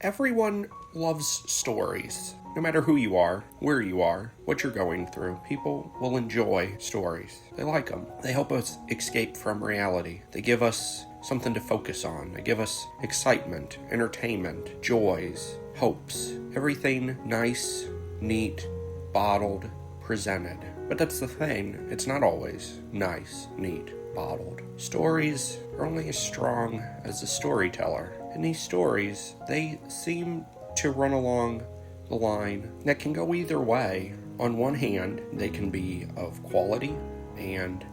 Everyone loves stories. No matter who you are, where you are, what you're going through, people will enjoy stories. They like them. They help us escape from reality. They give us something to focus on. They give us excitement, entertainment, joys, hopes. Everything nice, neat, bottled, presented. But that's the thing. It's not always nice, neat, bottled. Stories are only as strong as the storyteller. And these stories, they seem to run along the line that can go either way. On one hand, they can be of quality and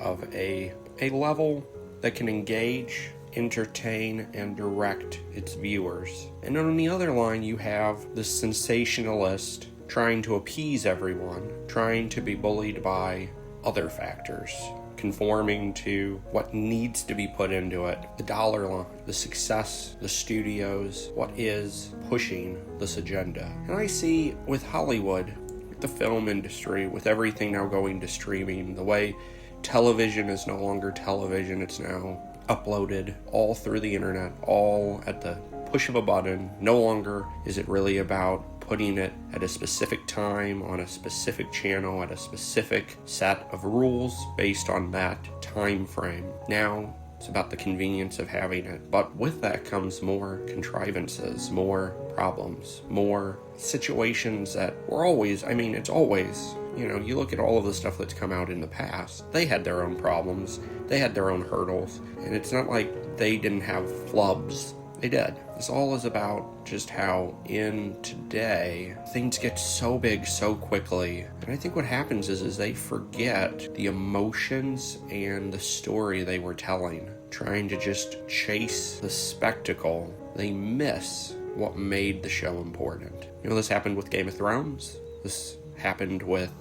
of a level that can engage, entertain, and direct its viewers. And on the other line, you have the sensationalist trying to appease everyone, trying to be bullied by other factors, conforming to what needs to be put into it, the dollar line, the success, the studios, what is pushing this agenda. And I see with Hollywood, with the film industry, with everything now going to streaming, the way television is no longer television, it's now uploaded all through the internet, all at the push of a button. No longer is it really about putting it at a specific time on a specific channel at a specific set of rules based on that time frame. Now it's about the convenience of having it, but with that comes more contrivances, more problems, more situations that were always, it's always, you look at all of the stuff that's come out in the past, they had their own problems, they had their own hurdles, and it's not like they didn't have flubs. They did. This all is about just how in today things get so big so quickly. And I think what happens is they forget the emotions and the story they were telling. Trying to just chase the spectacle, they miss what made the show important. This happened with Game of Thrones. This happened with,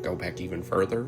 go back even further,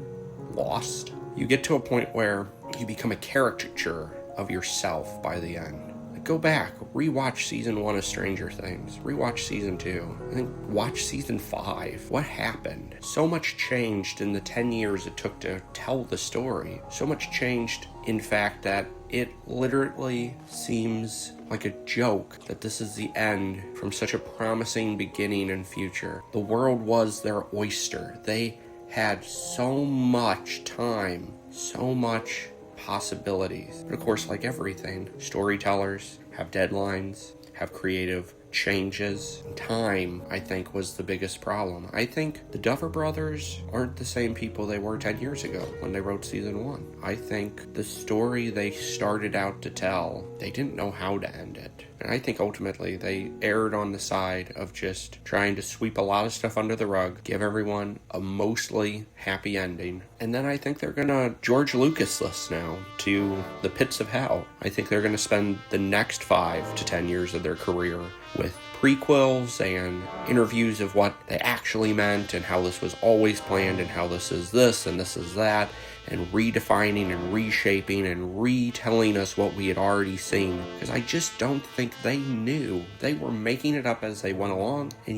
Lost. You get to a point where you become a caricature of yourself by the end. Go back, rewatch season 1 of Stranger Things, rewatch season 2, and then watch season 5. What happened? So much changed in the 10 years it took to tell the story. So much changed, in fact, that it literally seems like a joke that this is the end from such a promising beginning and future. The world was their oyster. They had so much time, so much possibilities. But of course, like everything, storytellers have deadlines, have creative changes. Time, I think, was the biggest problem. I think the Duffer Brothers aren't the same people they were 10 years ago when they wrote season 1. I think the story they started out to tell, they didn't know how to end it. And I think ultimately they erred on the side of just trying to sweep a lot of stuff under the rug, give everyone a mostly happy ending. And then I think they're gonna George Lucas this now to the pits of hell. I think they're gonna spend the next 5 to 10 years of their career with prequels and interviews of what they actually meant and how this was always planned and how this is this and this is that, and redefining and reshaping and retelling us what we had already seen. Because I just don't think they knew. They were making it up as they went along, and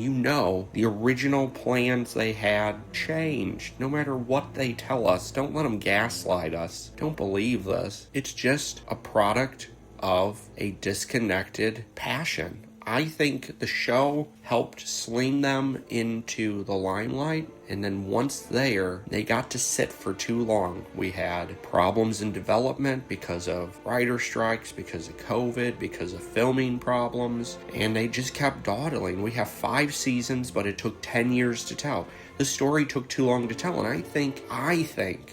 the original plans they had changed. No matter what they tell us, don't let them gaslight us. Don't believe this. It's just a product of a disconnected passion. I think the show helped sling them into the limelight, and then once there, they got to sit for too long. We had problems in development because of writer strikes, because of COVID, because of filming problems, and they just kept dawdling. We have 5 seasons, but it took 10 years to tell. The story took too long to tell, and I think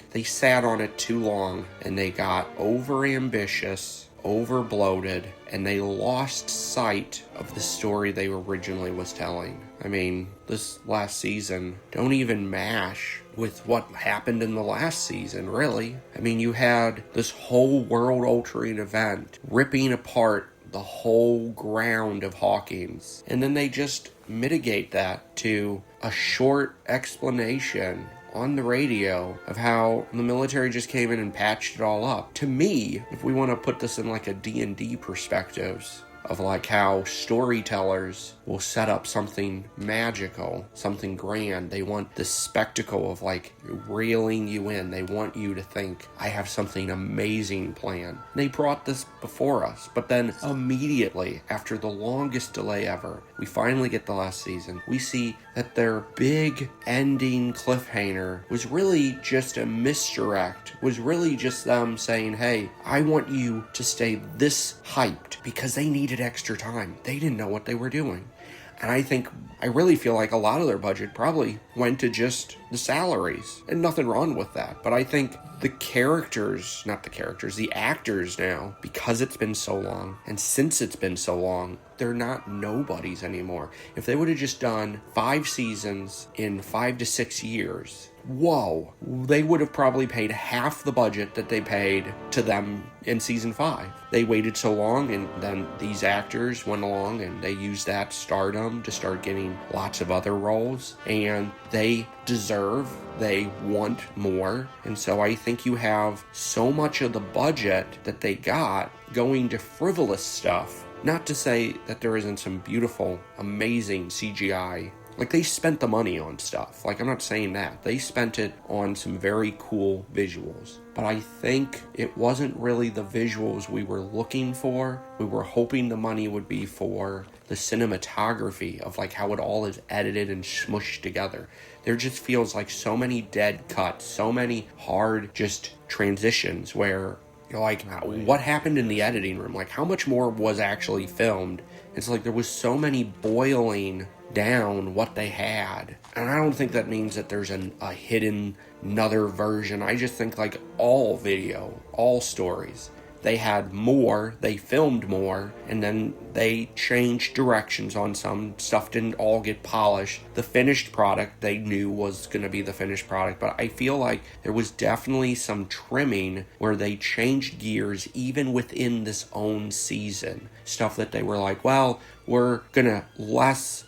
they sat on it too long, and they got over-ambitious, over-bloated, and they lost sight of the story they originally was telling. This last season don't even mash with what happened in the last season, really. You had this whole world-altering event ripping apart the whole ground of Hawkins, and then they just mitigate that to a short explanation on the radio of how the military just came in and patched it all up. To me, if we want to put this in like a D&D perspectives, of like how storytellers will set up something magical, something grand. They want the spectacle of like reeling you in. They want you to think, I have something amazing planned. They brought this before us, but then immediately after the longest delay ever, we finally get the last season. We see that their big ending cliffhanger was really just a misdirect, was really just them saying, hey, I want you to stay this hyped, because they needed extra time. They didn't know what they were doing. And I really feel like a lot of their budget probably went to just the salaries. And nothing wrong with that. But I think the actors now, because it's been so long, and since it's been so long, they're not nobodies anymore. If they would have just done 5 seasons in 5 to 6 years, whoa, they would have probably paid half the budget that they paid to them in season 5. They waited so long, and then these actors went along and they used that stardom to start getting lots of other roles, and they want more. And so I think you have so much of the budget that they got going to frivolous stuff. Not to say that there isn't some beautiful, amazing CGI. Like, they spent the money on stuff. Like, I'm not saying that. They spent it on some very cool visuals. But I think it wasn't really the visuals we were looking for. We were hoping the money would be for the cinematography of, like, how it all is edited and smushed together. There just feels like so many dead cuts, so many hard just transitions where you're like, what happened in the editing room? Like, how much more was actually filmed? It's like there was so many boiling down what they had. And I don't think that means that there's a hidden another version. I just think like all video, all stories, they had more, they filmed more, and then they changed directions on some stuff. Didn't all get polished. The finished product they knew was going to be the finished product, but I feel like there was definitely some trimming where they changed gears even within this own season. Stuff that they were like, well, we're going to let's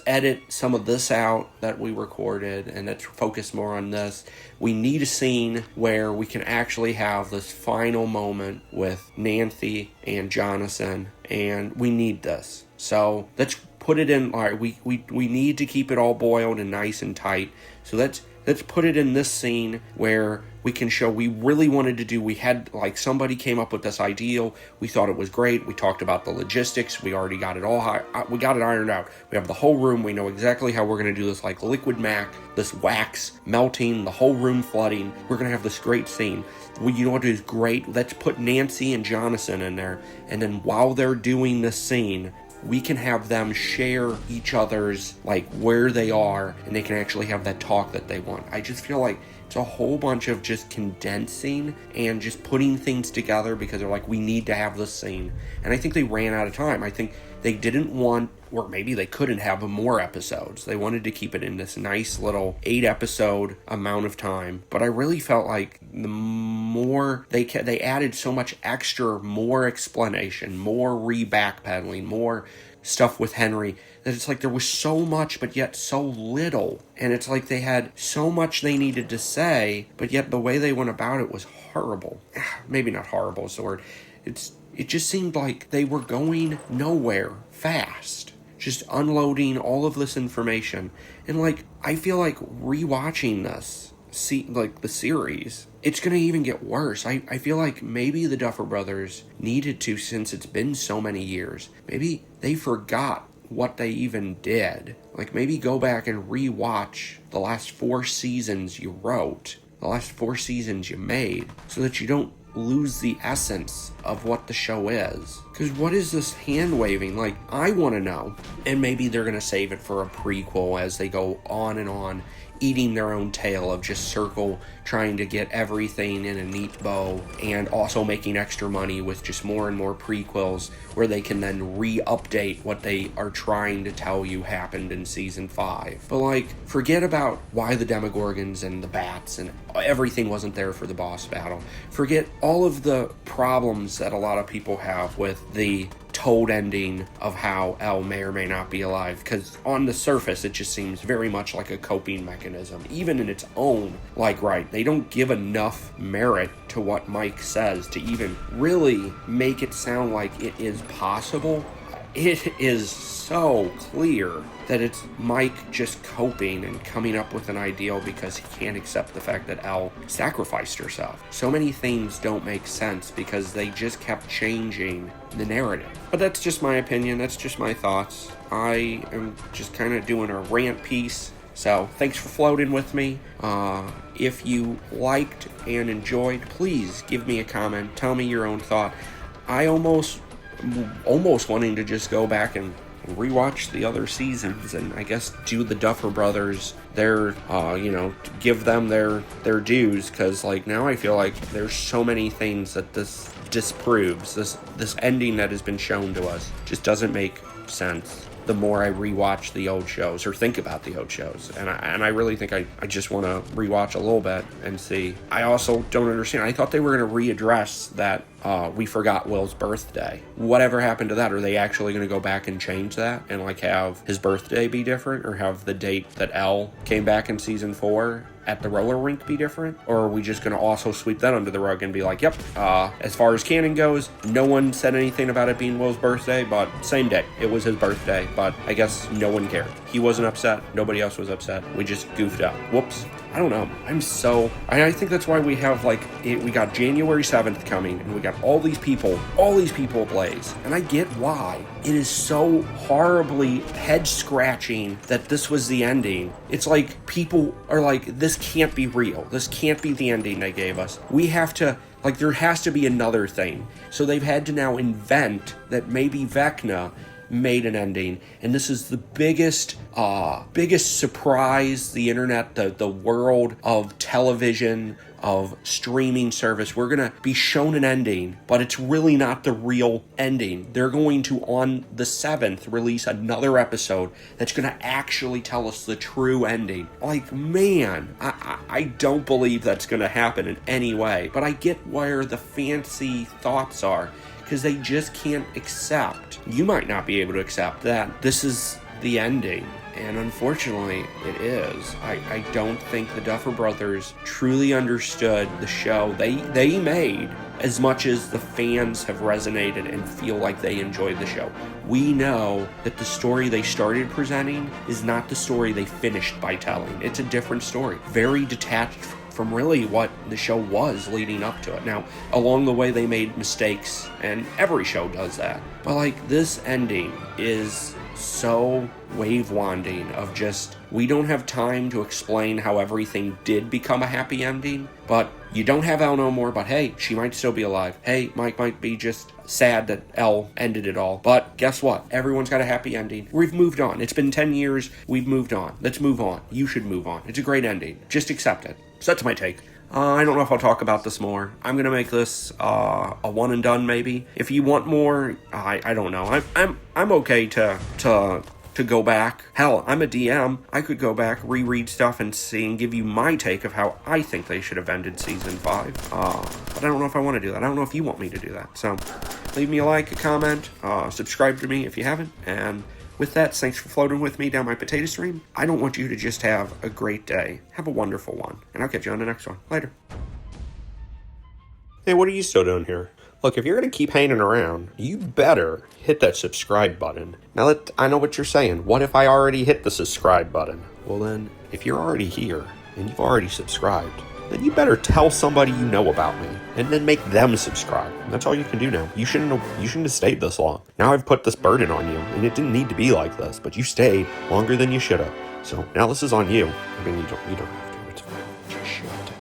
edit some of this out that we recorded and let's focus more on this. We need a scene where we can actually have this final moment with Nancy and Jonathan, and we need this. So let's put it in. All right, we need to keep it all boiled and nice and tight. So let's put it in this scene where we can show we really wanted to do. We had, like, somebody came up with this ideal. We thought it was great. We talked about the logistics. We already got it all. We got it ironed out. We have the whole room. We know exactly how we're going to do this, like liquid mac, this wax melting, the whole room flooding. We're going to have this great scene. You know what is great? Let's put Nancy and Jonathan in there. And then while they're doing this scene, we can have them share each other's, like, where they are, and they can actually have that talk that they want. I just feel like it's a whole bunch of just condensing and just putting things together because they're like, we need to have this scene. And I think they ran out of time. I think they didn't want, or maybe they couldn't have more episodes. They wanted to keep it in this nice little 8-episode amount of time. But I really felt like the more they added so much extra, more explanation, more backpedaling, more stuff with Henry, that it's like there was so much but yet so little. And it's like they had so much they needed to say, but yet the way they went about it was horrible. Maybe not horrible is the word. It just seemed like they were going nowhere fast, just unloading all of this information. And like, I feel like rewatching this, like the series, it's going to even get worse. I feel like maybe the Duffer Brothers needed to, since it's been so many years, maybe they forgot what they even did. Like, maybe go back and rewatch the last 4 seasons you wrote, the last 4 seasons you made, so that you don't lose the essence of what the show is. Because what is this hand waving? Like, I want to know. And maybe they're going to save it for a prequel as they go on, eating their own tail of just Circle trying to get everything in a neat bow, and also making extra money with just more and more prequels where they can then re-update what they are trying to tell you happened in season 5. But like, forget about why the Demogorgons and the bats and everything wasn't there for the boss battle. Forget all of the problems that a lot of people have with the told ending of how Elle may or may not be alive, because on the surface it just seems very much like a coping mechanism, even in its own, like, right, they don't give enough merit to what Mike says to even really make it sound like it is possible. it is so clear that it's Mike just coping and coming up with an ideal because he can't accept the fact that Elle sacrificed herself. So many things don't make sense because they just kept changing the narrative. But that's just my opinion. That's just my thoughts. I am just kind of doing a rant piece. So thanks for floating with me. If you liked and enjoyed, please give me a comment. Tell me your own thought. I almost wanting to just go back and rewatch the other seasons and I guess do the Duffer Brothers their give them their dues, because like now I feel like there's so many things that this disproves. This ending that has been shown to us just doesn't make sense the more I rewatch the old shows or think about the old shows. And I really think I just want to rewatch a little bit and see. I also don't understand. I thought they were going to readdress that we forgot Will's birthday. Whatever happened to that? Are they actually going to go back and change that and like have his birthday be different, or have the date that Elle came back in season 4 at the roller rink be different? Or are we just going to also sweep that under the rug and be like, yep, as far as canon goes, no one said anything about it being Will's birthday, but same day, it was his birthday, but I guess no one cared. He wasn't upset, nobody else was upset, we just goofed up. Whoops. I don't know. I think that's why we have we got January 7th coming and we got all these people ablaze. And I get why. It is so horribly head scratching that this was the ending. It's like people are like, this can't be real. This can't be the ending they gave us. We have to, there has to be another thing. So they've had to now invent that maybe Vecna made an ending, and this is the biggest surprise the internet, the world of television, of streaming service. We're gonna be shown an ending, but it's really not the real ending. They're going to, on the 7th, release another episode that's gonna actually tell us the true ending. Man, I don't believe that's gonna happen in any way, but I get where the fancy thoughts are, because they just can't accept. You might not be able to accept that this is the ending, and unfortunately it is. I don't think the Duffer Brothers truly understood the show they made as much as the fans have resonated and feel like they enjoyed the show. We know that the story they started presenting is not the story they finished by telling. It's a different story, very detached from really what the show was leading up to it. Now, along the way, they made mistakes, and every show does that. But this ending is so wave-wanding of just, we don't have time to explain how everything did become a happy ending, but you don't have Elle no more, but hey, she might still be alive. Hey, Mike might be just sad that Elle ended it all. But guess what? Everyone's got a happy ending. We've moved on. It's been 10 years. We've moved on. Let's move on. You should move on. It's a great ending. Just accept it. So that's my take. I don't know if I'll talk about this more. I'm gonna make this a one and done maybe. If you want more, I don't know. I'm okay to go back. Hell, I'm a DM. I could go back, reread stuff, and see and give you my take of how I think they should have ended season 5. But I don't know if I want to do that. I don't know if you want me to do that. So leave me a like, a comment, subscribe to me if you haven't, and with that, thanks for floating with me down my potato stream. I don't want you to just have a great day. Have a wonderful one, and I'll catch you on the next one. Later. Hey, what are you still doing here? Look, if you're going to keep hanging around, you better hit that subscribe button. Now, I know what you're saying. What if I already hit the subscribe button? Well then, if you're already here, and you've already subscribed, then you better tell somebody you know about me, and then make them subscribe. That's all you can do now. You shouldn't have stayed this long. Now I've put this burden on you, and it didn't need to be like this, but you stayed longer than you should have. So now this is on you. I mean, you don't